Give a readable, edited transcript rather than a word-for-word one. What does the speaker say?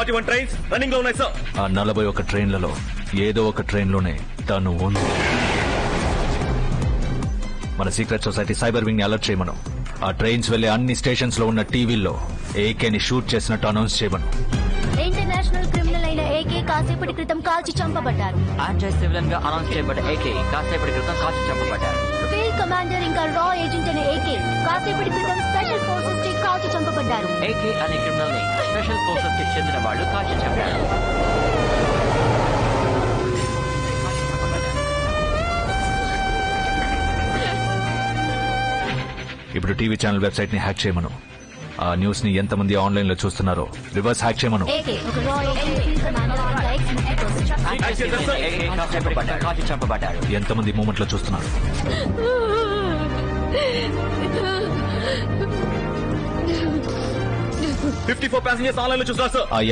41 trains running లో ఉన్నాయి sir. ఆ 41 ట్రైన్లలో ఏదో ఒక ట్రైన్లోనే తను ఉంది. మన సీక్రెట్ సొసైటీ సైబర్ వింగ్ ని అలర్ట్ చేయమను. ఆ ట్రైన్స్ వెళ్లే అన్ని స్టేషన్స్ లో ఉన్న టీవీల్లో ఏకేని షూట్ చేసినట్టు అనౌన్స్ చేయమను. ఇంటర్నేషనల్ క్రిమినల్ అయిన ఏకే కాసేపటి క్రితం కాల్చి చంపబడ్డారు. యాంటీ సివిలియన్ గా అనౌన్స్ చేయబడ్డ ఏకే కాసేపటి క్రితం కాల్చి చంపబడ్డారు. ఫీల్డ్ కమాండర్ ఇంకా రా ఏజెంట్ అనే ఏకే కాసేపటి క్రితం స్పెషల్ ఫోర్సెస్ కి కాల్చి చంపబడ్డారు. ఏకే అనే క్రిమినల్ ని స్పెషల్ ఫోర్సెస్ కి చెందిన వాళ్ళు కాల్చి చంపారు. ఇప్పుడు టీవీ ఛానల్ వెబ్సైట్ ని హ్యాక్ చేయమను. ఆ న్యూస్ ని ఎంతమంది ఆన్లైన్ లో చూస్తున్నారో రివర్స్ హ్యాక్ చేయమను. ఏకే ఒక రా ఏజెంట్, ఫీల్డ్ కమాండర్ ఇంకా ex military person. Anti civilian AK కాసేపటి క్రితం కాల్చి చంపబడ్డారు. ఎంతమంది మూమెంట్ లో చూస్తున్నారు? 54 ప్యాసింజర్స్ ఆన్లైన్ లో చూస్తున్నారు సార్. ఆ